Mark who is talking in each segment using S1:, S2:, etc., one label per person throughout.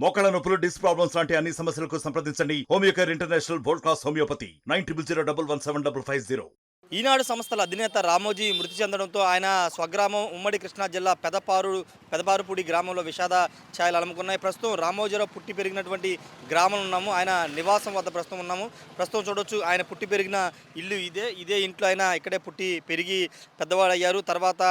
S1: మోకాళ్ళ నొప్పులు, disc problems లాంటి అన్ని సమస్యలకు సంప్రదించండి Homeocare international world class homeopathy 9001171550.
S2: ఈనాడు సంస్థల అధినేత రామోజీ మృతి చెందడంతో ఆయన స్వగ్రామం ఉమ్మడి కృష్ణా జిల్లా పెదపారుపూడి గ్రామంలో విషాద ఛాయలు అలుముకున్నాయి. ప్రస్తుతం రామోజీరావు పుట్టి పెరిగినటువంటి గ్రామంలో ఉన్నాము. ఆయన నివాసం వద్ద ప్రస్తుతం ఉన్నాము. ప్రస్తుతం చూడొచ్చు ఆయన పుట్టి పెరిగిన ఇల్లు ఇదే ఇంట్లో ఆయన ఇక్కడే పుట్టి పెరిగి పెద్దవాడయ్యారు. తర్వాత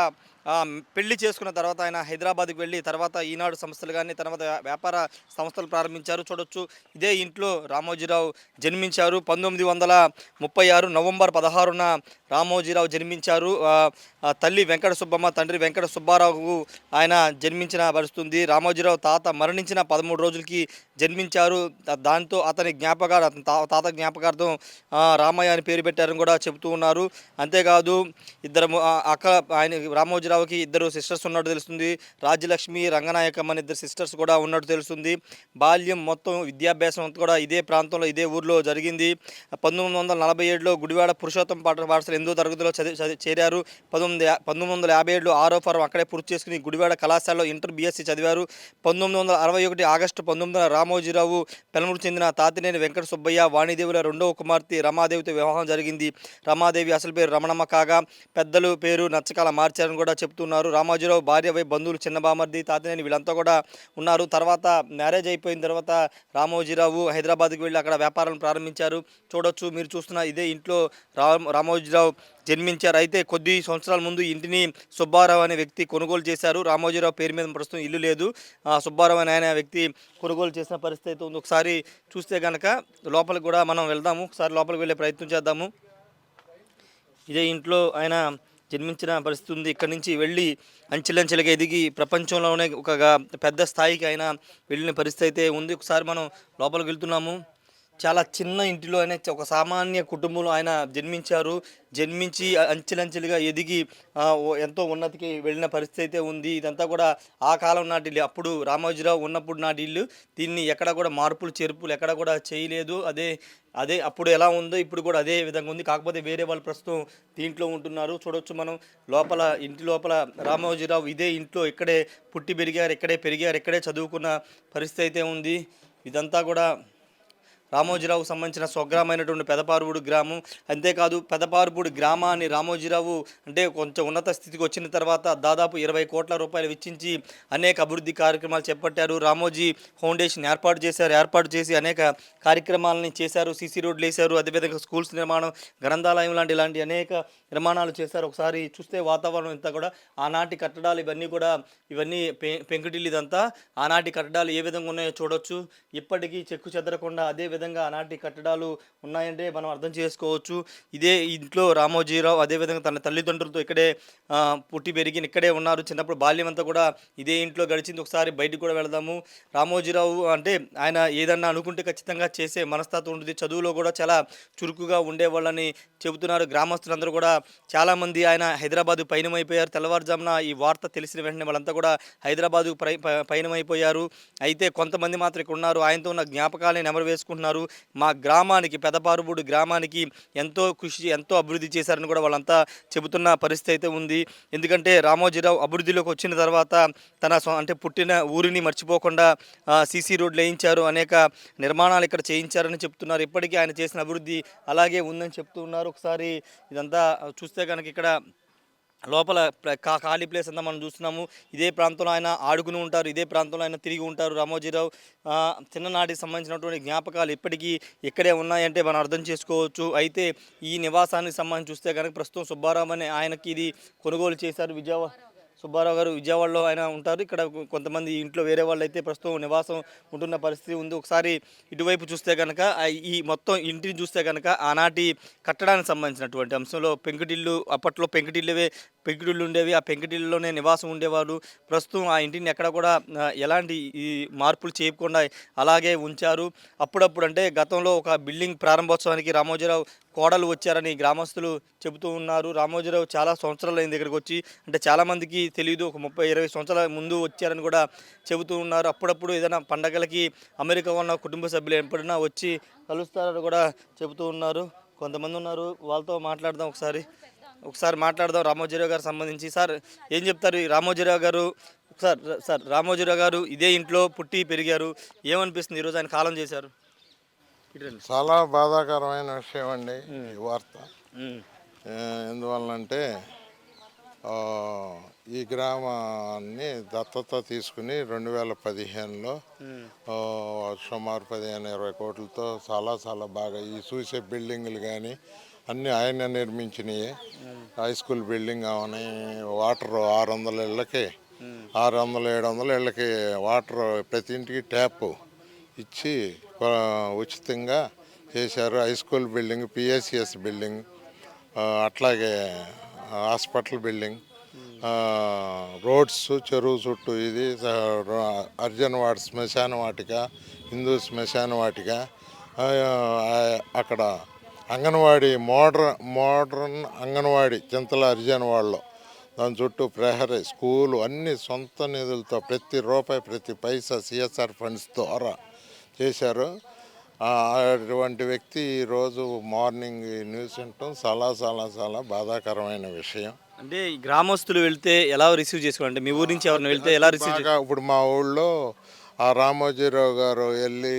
S2: పెళ్లి చేసుకున్న తర్వాత ఆయన హైదరాబాద్కి వెళ్ళి తర్వాత ఈనాడు సంస్థలు కానీ తర్వాత వ్యాపార సంస్థలు ప్రారంభించారు. చూడొచ్చు ఇదే ఇంట్లో రామోజీరావు జన్మించారు. 1936 నవంబర్ 16న రామోజీరావు జన్మించారు. తల్లి వెంకట సుబ్బమ్మ, తండ్రి వెంకట సుబ్బారావు ఆయన జన్మించిన పరుస్తుంది. రామోజీరావు తాత మరణించిన 13 రోజులకి జన్మించారు. దాంతో అతని తాత జ్ఞాపకార్థం రామయ్య అని పేరు పెట్టారని కూడా చెబుతూ ఉన్నారు. అంతేకాదు ఇద్దరు ఆయన రామోజీరావుకి ఇద్దరు సిస్టర్స్ ఉన్నట్టు తెలుస్తుంది. రాజ్యలక్ష్మి, రంగనాయకమ్మ అని ఇద్దరు సిస్టర్స్ కూడా ఉన్నట్టు తెలుస్తుంది. బాల్యం మొత్తం విద్యాభ్యాసం అంతా కూడా ఇదే ప్రాంతంలో ఇదే ఊర్లో జరిగింది. 1947లో గుడివాడ పురుషోత్తం పాఠశాల 8వ తరగతిలో చేరారు. 1957లో 6వ ఫారం అక్కడే పూర్తి చేసుకుని గుడివాడ కళాశాలలో ఇంటర్ BSc చదివారు. 1961 ఆగస్టు 19న రామోజీరావు పెనమూరు చెందిన తాతినేని వెంకట సుబ్బయ్య, వాణిదేవుల రెండవ కుమార్తె రమాదేవితో వివాహం జరిగింది. రమాదేవి అసలు పేరు రమణమ్మ కాగా పెద్దలు పేరు నచ్చకాల మార్చారని కూడా చెప్తున్నారు. రామోజీరావు భార్య బంధువులు చిన్న బామర్ది, తాతినేని వీళ్ళంతా కూడా ఉన్నారు. తర్వాత మ్యారేజ్ అయిపోయిన తర్వాత రామోజీరావు హైదరాబాద్కి వెళ్ళి అక్కడ వ్యాపారాలను ప్రారంభించారు. చూడొచ్చు మీరు చూస్తున్న ఇదే ఇంట్లో రామోజీరావు జన్మించారు. అయితే కొద్ది సంవత్సరాల ముందు ఇంటిని సుబ్బారావు అనే వ్యక్తి కొనుగోలు చేశారు. రామోజీరావు పేరు మీద ప్రస్తుతం ఇల్లు లేదు. సుబ్బారావు అనే వ్యక్తి కొనుగోలు చేసిన పరిస్థితి అయితే ఉంది. ఒకసారి చూస్తే కనుక లోపలికి కూడా మనం వెళ్దాము. ఒకసారి లోపలికి వెళ్ళే ప్రయత్నం చేద్దాము. ఇదే ఇంట్లో ఆయన జన్మించిన పరిస్థితి ఉంది. ఇక్కడి నుంచి వెళ్ళి అంచెలంచెలుగా ఎదిగి ప్రపంచంలోనే ఒక పెద్ద స్థాయికి ఆయన వెళ్ళిన పరిస్థితి అయితే ఉంది. ఒకసారి మనం లోపలికి వెళ్తున్నాము. చాలా చిన్న ఇంటిలో ఆయన ఒక సామాన్య కుటుంబంలో ఆయన జన్మించి అంచెలంచెలుగా ఎదిగి ఎంతో ఉన్నతికి వెళ్ళిన పరిస్థితి అయితే ఉంది. ఇదంతా కూడా ఆ కాలం నాటి ఇల్లు, అప్పుడు రామోజీరావు ఉన్నప్పుడు నాటి ఇల్లు. దీన్ని ఎక్కడ కూడా మార్పులు చేర్పులు ఎక్కడ కూడా చేయలేదు. అదే అప్పుడు ఎలా ఉందో ఇప్పుడు కూడా అదే విధంగా ఉంది. కాకపోతే వేరే వాళ్ళు ప్రస్తుతం దీంట్లో ఉంటున్నారు. చూడొచ్చు మనం ఇంటి లోపల రామోజీరావు ఇదే ఇంట్లో ఇక్కడే పుట్టి పెరిగారు, ఇక్కడే చదువుకున్న పరిస్థితి అయితే ఉంది. ఇదంతా కూడా రామోజీరావుకు సంబంధించిన స్వగ్రామైనటువంటి పెదపారుపూడి గ్రామం. అంతేకాదు పెదపారుపూడి గ్రామాన్ని రామోజీరావు అంటే కొంచెం ఉన్నత స్థితికి వచ్చిన తర్వాత దాదాపు 20 కోట్ల రూపాయలు వెచ్చించి అనేక అభివృద్ధి కార్యక్రమాలు చేపట్టారు. రామోజీ ఫౌండేషన్ ఏర్పాటు చేసి అనేక కార్యక్రమాలని చేశారు. సీసీ రోడ్లు వేశారు. అదేవిధంగా స్కూల్స్ నిర్మాణం, గ్రంథాలయం ఇలాంటి అనేక నిర్మాణాలు చేశారు. ఒకసారి చూస్తే వాతావరణం ఇంతా కూడా ఆనాటి కట్టడాలు ఇవన్నీ పెంకుటిల్లు. ఇదంతా ఆనాటి కట్టడాలు ఏ విధంగా ఉన్నాయో చూడొచ్చు. ఇప్పటికీ చెక్కు చెదరకుండా అదే విధంగా ఆనాటి కట్టడాలు ఉన్నాయంటే మనం అర్థం చేసుకోవచ్చు. ఇదే ఇంట్లో రామోజీరావు అదేవిధంగా తన తల్లిదండ్రులతో ఇక్కడే పుట్టి పెరిగి ఇక్కడే ఉన్నారు. చిన్నప్పుడు బాల్యం అంతా కూడా ఇదే ఇంట్లో గడిచింది. ఒకసారి బయటికి కూడా వెళదాము. రామోజీరావు అంటే ఆయన ఏదన్నా అనుకుంటే ఖచ్చితంగా చేసే మనస్తత్వం ఉంటుంది. చదువులో కూడా చాలా చురుకుగా ఉండేవాళ్ళని చెబుతున్నారు. గ్రామస్తులందరూ కూడా చాలామంది ఆయన హైదరాబాద్ పయనమైపోయారు. తెల్లవారుజామున ఈ వార్త తెలిసిన వెంటనే వాళ్ళంతా కూడా హైదరాబాదు పయనమైపోయారు. అయితే కొంతమంది మాత్రం ఇక్కడ ఉన్నారు. ఆయనతో ఉన్న జ్ఞాపకాలని నెమరు వేసుకుంటున్నారు. మా గ్రామానికి పెదపారుపూడి గ్రామానికి ఎంతో అభివృద్ధి చేశారని కూడా వాళ్ళంతా చెబుతున్న పరిస్థితి అయితే ఉంది. ఎందుకంటే రామోజీరావు అభివృద్ధిలోకి వచ్చిన తర్వాత అంటే పుట్టిన ఊరిని మర్చిపోకుండా సీసీ రోడ్లు వేయించారు, అనేక నిర్మాణాలు ఇక్కడ చేయించారని చెప్తున్నారు. ఇప్పటికీ ఆయన చేసిన అభివృద్ధి అలాగే ఉందని చెప్తూ ఉన్నారు. ఒకసారి ఇదంతా చూస్తే కనుక ఇక్కడ లోపల ఖాళీ ప్లేస్ అంతా మనం చూస్తున్నాము. ఇదే ప్రాంతంలో ఆయన ఆడుకుని ఉంటారు, ఇదే ప్రాంతంలో ఆయన తిరిగి ఉంటారు. రామోజీరావు చిన్ననాటికి సంబంధించినటువంటి జ్ఞాపకాలు ఇప్పటికీ ఇక్కడే ఉన్నాయంటే మనం అర్థం చేసుకోవచ్చు. అయితే ఈ నివాసానికి సంబంధించి చూస్తే కనుక ప్రస్తుతం సుబ్బారావు అనే ఆయనకి ఇది కొనుగోలు చేశారు. సుబ్బారావు గారు విజయవాడలో ఆయన ఉంటారు. ఇక్కడ కొంతమంది ఇంట్లో వేరే వాళ్ళు అయితే ప్రస్తుతం నివాసం ఉంటున్న పరిస్థితి ఉంది. ఒకసారి ఇటువైపు చూస్తే కనుక ఈ మొత్తం ఇంటిని చూస్తే కనుక ఆనాటి కట్టడానికి సంబంధించినటువంటి అంశంలో పెంకుటిల్లు, అప్పట్లో పెంకుటిల్లు ఉండేవి. ఆ పెంకుటిల్లులోనే నివాసం ఉండేవారు. ప్రస్తుతం ఆ ఇంటిని ఎక్కడ కూడా ఎలాంటి ఈ మార్పులు చేయకుండా అలాగే ఉంచారు. అప్పుడప్పుడు అంటే గతంలో ఒక బిల్డింగ్ ప్రారంభోత్సవానికి రామోజీరావు కోడలు వచ్చారని గ్రామస్తులు చెబుతూ ఉన్నారు. రామోజీరావు చాలా సంవత్సరాలు అయింది ఇక్కడికి వచ్చి, అంటే చాలామందికి తెలియదు, ఒక 30-20 సంవత్సరాల ముందు వచ్చారని కూడా చెబుతూ ఉన్నారు. అప్పుడప్పుడు ఏదైనా పండగలకి అమెరికా ఉన్న కుటుంబ సభ్యులు ఎప్పుడైనా వచ్చి కలుస్తారని కూడా చెబుతూ ఉన్నారు. కొంతమంది ఉన్నారు, వాళ్ళతో మాట్లాడదాం. ఒకసారి మాట్లాడదాం రామోజీరావు గారు సంబంధించి. సార్ ఏం చెప్తారు? ఈ రామోజీరావు గారు సార్ సార్ రామోజీరావు గారు ఇదే ఇంట్లో పుట్టి పెరిగారు. ఏమనిపిస్తుంది ఈరోజు ఆయన కాలం చేశారు? ఇటు రండి.
S3: చాలా బాధాకరమైన విషయం అండి
S2: ఉమ్,
S3: ఈ వార్త.
S2: ఉమ్,
S3: ఎందువల్లంటే ఆ, ఈ గ్రామాన్ని దత్తత తీసుకుని 2015లో
S2: ఉమ్,
S3: సుమారు 15-20 కోట్లతో చాలా చాలా బాగా ఈ చూసే బిల్డింగులు కానీ అన్నీ ఆయన నిర్మించినవి. హై స్కూల్ బిల్డింగ్ అవని వాటర్ 600 ఇళ్ళకి
S2: ఉమ్,
S3: 600-700 ఇళ్ళకి వాటర్ ప్రతి ఇంటికి ట్యాప్ ఇచ్చి ఆ, ఉచితంగా చేశారు. High school building, PSCS building, అట్లాగే హాస్పిటల్ బిల్డింగ్, రోడ్స్, చెరువు చుట్టూ ఇది అర్జునవాడ శ్మశాన వాటిక, హిందూ శ్మశాన వాటిక, అక్కడ అంగన్వాడీ మోడ్రన్ అంగన్వాడీ చింతల అర్జునవాడలో దాని చుట్టూ ప్రహరీ స్కూలు అన్ని సొంత నిధులతో ప్రతి రూపాయి ప్రతి పైసా సిఎస్ఆర్ ఫండ్స్ ద్వారా చేశారు. అటువంటి వ్యక్తి ఈరోజు మార్నింగ్ ఈ న్యూస్ వినటం చాలా చాలా చాలా బాధాకరమైన విషయం.
S2: అంటే ఈ గ్రామస్తులు వెళ్తే ఎలా రిసీవ్ చేసుకోవాలంటే మీ ఊరి నుంచి ఎవరిని వెళ్తే ఎలా రిసీవ్
S3: బాగా ఇప్పుడు మా ఊళ్ళో ఆ రామోజీరావు గారు వెళ్ళి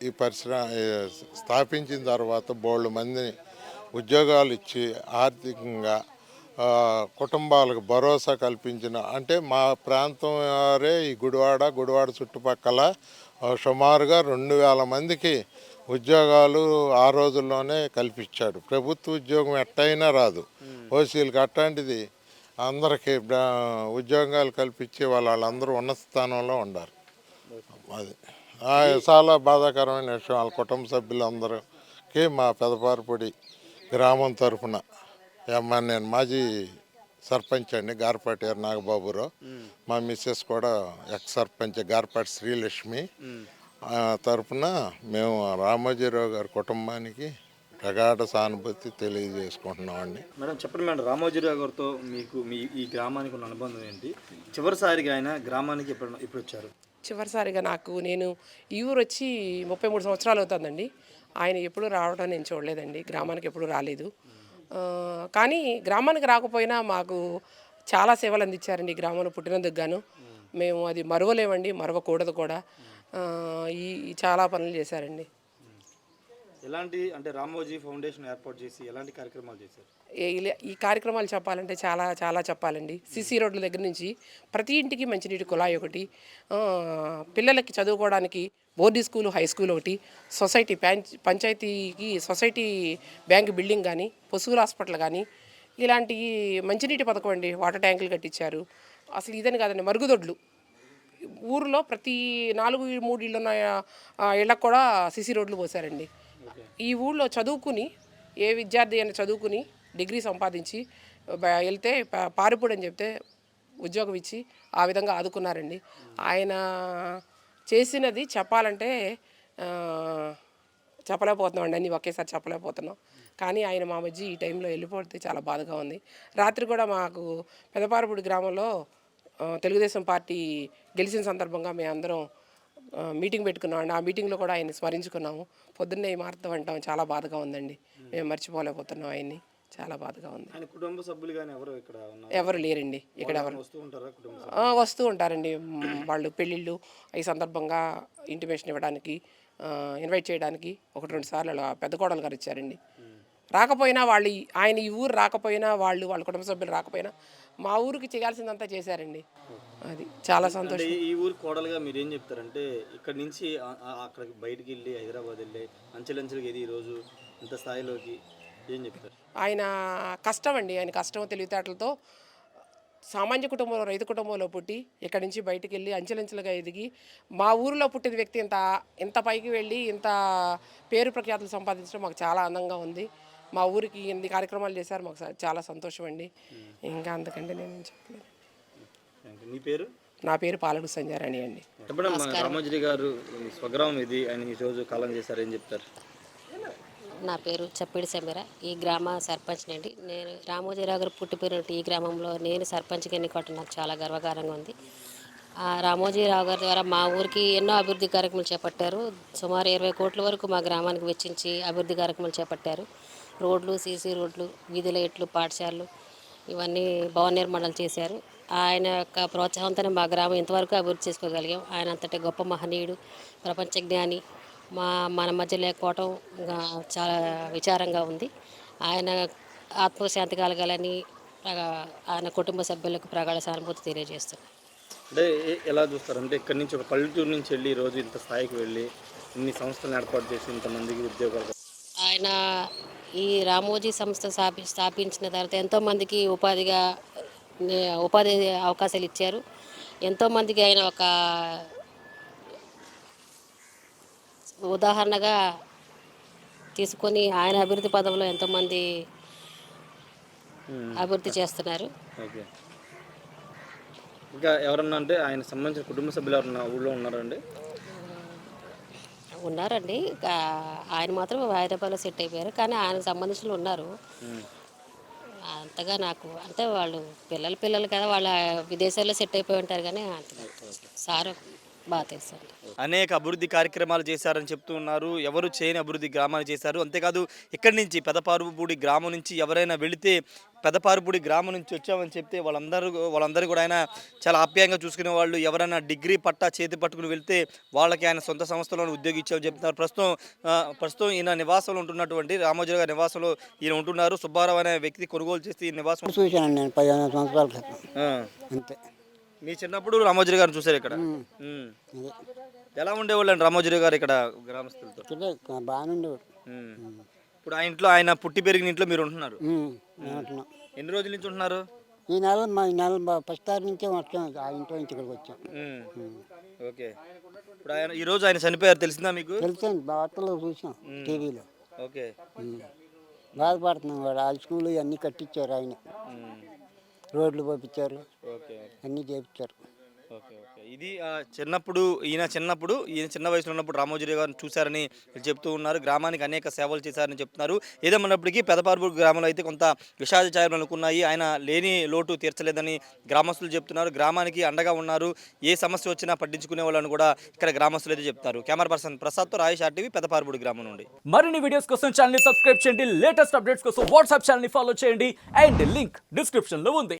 S3: ఈ పరిశ్రమ స్థాపించిన తర్వాత బోళ్ళు మందిని ఉద్యోగాలు ఇచ్చి ఆర్థికంగా కుటుంబాలకు భరోసా కల్పించిన, అంటే మా ప్రాంతం వారే ఈ గుడివాడ చుట్టుపక్కల సుమారుగా 2000 మందికి ఉద్యోగాలు ఆ రోజుల్లోనే కల్పించాడు. ప్రభుత్వ ఉద్యోగం ఎట్టయినా రాదు, ఓసీలకు అట్లాంటిది అందరికీ ఉద్యోగాలు కల్పించి వాళ్ళందరూ ఉన్నత స్థానంలో ఉండారు. అది చాలా బాధాకరమైన విషయం. వాళ్ళ కుటుంబ సభ్యులందరికీ మా పెదపారపూడి గ్రామం తరఫున నేను మాజీ సర్పంచ్ అండి, గారపాటి నాగబాబురావు. మా మిస్సెస్ కూడా ఎక్స్ సర్పంచ్ గారపాటి శ్రీలక్ష్మి తరఫున మేము రామోజీరావు గారి కుటుంబానికి ప్రగాఢ సానుభూతి తెలియజేసుకుంటున్నామండి.
S2: మేడం చెప్పండి మేడం, రామోజీరావు గారితో మీకు ఈ గ్రామానికి ఉన్న అనుబంధం ఏంటి? చివరిసారిగా ఆయన గ్రామానికి ఎప్పుడు వచ్చారు?
S4: చివరిసారిగా నేను ఈ ఊరు వచ్చి 33 సంవత్సరాలు అవుతుందండి. ఆయన ఎప్పుడు రావడం నేను చూడలేదండి, గ్రామానికి ఎప్పుడు రాలేదు. కానీ గ్రామానికి రాకపోయినా మాకు చాలా సేవలు అందించారండి ఈ గ్రామంలో పుట్టినందుకు గాను. మేము అది మరవలేమండి, మరవకూడదు కూడా. ఈ చాలా పనులు చేశారండి.
S2: ఎలాంటి అంటే రామోజీ ఫౌండేషన్ ఏర్పాటు చేసి ఎలాంటి కార్యక్రమాలు చేశారు?
S4: ఈ కార్యక్రమాలు చెప్పాలంటే చాలా చాలా చెప్పాలండి. సిసి రోడ్ల దగ్గర నుంచి ప్రతి ఇంటికి మంచినీటి కుళాయి ఒకటి, పిల్లలకి చదువుకోవడానికి బోర్డీ స్కూలు, హై స్కూల్ ఒకటి, సొసైటీ పంచాయతీకి సొసైటీ బ్యాంక్ బిల్డింగ్ కానీ, పశువుల హాస్పిటల్ కానీ, ఇలాంటి మంచినీటి పథకం అండి. వాటర్ ట్యాంకులు కట్టించారు. అసలు ఇదని కాదండి, మరుగుదొడ్లు ఊరిలో ప్రతి 4-3 ఇళ్ళు ఉన్న ఇళ్ళకు కూడా సిసి రోడ్లు పోసారండి. ఈ ఊళ్ళో చదువుకుని ఏ విద్యార్థి అయినా చదువుకుని డిగ్రీ సంపాదించి వెళ్తే పారిపూడి అని చెప్తే ఉద్యోగం ఇచ్చి ఆ విధంగా ఆదుకున్నారండి. ఆయన చేసినది చెప్పాలంటే చెప్పలేకపోతున్నామండి, అన్నీ ఒకేసారి చెప్పలేకపోతున్నాం. కానీ ఆయన మా మధ్య ఈ టైంలో వెళ్ళిపోతే చాలా బాధగా ఉంది. రాత్రి కూడా మాకు పెదపారపూడి గ్రామంలో తెలుగుదేశం పార్టీ గెలిచిన సందర్భంగా మేము అందరం మీటింగ్ పెట్టుకున్నామండి. ఆ మీటింగ్లో కూడా ఆయన్ని స్మరించుకున్నాము. పొద్దున్నే ఈ మార్తం అంటాం, చాలా బాధగా ఉందండి. మేము మర్చిపోలేకపోతున్నాం ఆయన్ని, చాలా బాధగా ఉంది.
S2: ఆయన కుటుంబ సభ్యులు కానీ
S4: ఎవరు లేరండి ఇక్కడ. ఎవరు వస్తూ ఉంటారండి, వాళ్ళు పెళ్ళిళ్ళు ఈ సందర్భంగా ఇంటిమేషన్ ఇవ్వడానికి, ఇన్వైట్ చేయడానికి 1-2 సార్లు అలా పెద్ద కోడలు గారు ఇచ్చారండి. రాకపోయినా వాళ్ళు, ఆయన ఈ ఊరు రాకపోయినా వాళ్ళ కుటుంబ సభ్యులు రాకపోయినా మా ఊరికి చేయాల్సిందంతా చేశారండి. అది చాలా సంతోషం.
S2: ఈ ఊరు కోడలుగా మీరు ఏం చెప్తారంటే, ఇక్కడ నుంచి అక్కడికి బయటికి వెళ్ళి హైదరాబాద్ వెళ్ళి అంచెలంచెలుగా ఇది ఈరోజు ఇంత స్థాయిలోకి ఏం చెప్తారు?
S4: ఆయన కష్టం అండి, ఆయన కష్టం తెలివితేటలతో సామాన్య కుటుంబంలో, రైతు కుటుంబంలో పుట్టి ఇక్కడి నుంచి బయటికి వెళ్ళి అంచెలంచెలుగా ఎదిగి మా ఊరిలో పుట్టిన వ్యక్తి ఇంత పైకి వెళ్ళి ఇంత పేరు ప్రఖ్యాతులు సంపాదించడం మాకు చాలా ఆనందంగా ఉంది. మా ఊరికి ఎన్ని కార్యక్రమాలు చేశారు, మాకు చాలా సంతోషం అండి. ఇంకా అంతకంటే నేను చెప్పలేదు.
S2: నీ పేరు?
S4: నా పేరు పాలడు సంజారాణి అండి.
S2: రామోజీ గారు స్వగ్రామం ఇది, ఆయన ఈ రోజు కాలం చేశారు, ఏం చెప్తారు?
S5: నా పేరు చప్పిడి సమీర, ఈ గ్రామ సర్పంచ్ అండి. నేను రామోజీరావు గారు పుట్టిపోయినట్టు ఈ గ్రామంలో నేను సర్పంచ్గా ఎన్నుకోవటం నాకు చాలా గర్వకారంగా ఉంది. రామోజీరావు గారి ద్వారా మా ఊరికి ఎన్నో అభివృద్ధి కార్యక్రమాలు చేపట్టారు. సుమారు 20 కోట్ల వరకు మా గ్రామానికి వెచ్చించి అభివృద్ధి కార్యక్రమాలు చేపట్టారు. రోడ్లు, సీసీ రోడ్లు, వీధి లైట్లు, పాఠశాలలు ఇవన్నీ భవన నిర్మాణాలు చేశారు. ఆయన యొక్క ప్రోత్సాహంతోనే మా గ్రామం ఇంతవరకు అభివృద్ధి చేసుకోగలిగాం. ఆయన అంతటి గొప్ప మహనీయుడు, ప్రపంచ జ్ఞాని మన మధ్య లేకపోవటం చాలా విచారంగా ఉంది. ఆయన ఆత్మశాంతి కలగాలని ఆయన కుటుంబ సభ్యులకు ప్రగాఢ సానుభూతి తెలియజేస్తున్నాను.
S2: అంటే ఎలా చూస్తారు అంటే ఇక్కడి నుంచి ఒక పల్లెటూరు నుంచి వెళ్ళి ఈరోజు ఇంత స్థాయికి వెళ్ళి ఇన్ని సంస్థలను ఏర్పాటు చేసి ఇంతమందికి ఉద్యోగాలు
S5: ఆయన ఈ రామోజీ సంస్థ స్థాపించిన తర్వాత ఎంతోమందికి ఉపాధి అవకాశాలు ఇచ్చారు. ఎంతోమందికి ఆయన ఒక ఉదాహరణగా తీసుకొని ఆయన అభివృద్ధి పదంలో ఎంతోమంది అభివృద్ధి చేస్తున్నారు.
S2: ఓకే. ఇంకా ఎవరన్నా అంటే ఆయన సంబంధించిన కుటుంబ సభ్యులు ఎవరన్నా ఊళ్ళో ఉన్నారండి?
S5: ఉన్నారండి. ఆయన మాత్రం హైదరాబాద్లో సెట్ అయిపోయారు, కానీ ఆయనకు సంబంధించిన ఉన్నారు. అంతగా నాకు అంటే వాళ్ళు పిల్లలు కదా, వాళ్ళ విదేశాల్లో సెట్ అయిపోయి ఉంటారు, కానీ సార్ బాగా తెలుసు.
S2: అనేక అభివృద్ధి కార్యక్రమాలు చేశారని చెప్తూ ఉన్నారు. ఎవరు చేయని అభివృద్ధి గ్రామాలు చేశారు. అంతేకాదు ఇక్కడి నుంచి పెదపారుపూడి గ్రామం నుంచి ఎవరైనా వెళితే పెదపారుపూడి గ్రామం నుంచి వచ్చామని చెప్తే వాళ్ళందరూ కూడా ఆయన చాలా ఆప్యాయంగా చూసుకునే వాళ్ళు. ఎవరైనా డిగ్రీ పట్టా చేతి పట్టుకుని వెళ్తే వాళ్ళకి ఆయన సొంత సంస్థలో ఉద్యోగం ఇచ్చామని చెప్తున్నారు. ప్రస్తుతం ఈయన నివాసంలో ఉంటున్నటువంటి రామోజీరావు గారి నివాసంలో ఈయన ఉంటున్నారు. సుబ్బారావు అనే వ్యక్తి కొనుగోలు చేసి ఈ నివాసం
S6: చూశాను నేను 15 సంవత్సరాల క్రితం అంతే.
S2: మీ చిన్నప్పుడు రామోజీరావు గారిని చూశారు ఇక్కడ. ఎలా ఉండేవాళ్ళండి రామోజీరావు గారు ఇక్కడ గ్రామస్తులతో?
S6: ఇక్కడే బాగానే ఉండేవాడు.
S2: ఇప్పుడు ఆ ఇంట్లో ఆయన పుట్టి పెరిగిన ఇంట్లో మీరు ఉంటున్నారు.
S6: ఉంటున్నాం.
S2: ఎన్ని రోజుల నుంచి ఉంటున్నారు?
S6: ఈ నెల ఫస్ట్ తారీఖు నుంచే వచ్చాం, ఆ ఇంట్లో నుంచి ఇక్కడికి వచ్చాం.
S2: ఓకే. ఇప్పుడు ఆయన ఈరోజు ఆయన చనిపోయారు, తెలిసిందా మీకు?
S6: తెలుసండి, వార్తల్లో చూసాం, టీవీలో.
S2: ఓకే.
S6: బాధపడుతున్నాం. వాడు ఆ స్కూల్ అన్నీ కట్టించారు, ఆయన రోడ్లు పంపించారు, అన్నీ చేపించారు.
S2: ఓకే. ఇది ఈయన చిన్న వయసులో ఉన్నప్పుడు రామోజీరావు గారిని చూశారని చెప్తూ ఉన్నారు. గ్రామానికి అనేక సేవలు చేశారని చెప్తున్నారు. ఏదేమన్నప్పటికీ పెదపారుపూడి గ్రామంలో అయితే కొంత విషాద ఛాయలు అనుకున్నాయి. ఆయన లేని లోటు తీర్చలేదని గ్రామస్తులు చెప్తున్నారు. గ్రామానికి అండగా ఉన్నారు. ఏ సమస్య వచ్చినా పట్టించుకునే వాళ్ళని కూడా ఇక్కడ గ్రామస్తులు అయితే చెప్తారు. Camera person ప్రసాద్తో Rayesh RTV Pedaparupudi గ్రామం నుండి.
S7: మరిన్ని వీడియోస్ కోసం ఛానల్ ని సబ్స్క్రైబ్ చేయండి. లేటెస్ట్ అప్డేట్స్ కోసం వాట్సాప్ ఛానల్ ని ఫాలో చేయండి. అండ్ లింక్ డిస్క్రిప్షన్ లో ఉంది.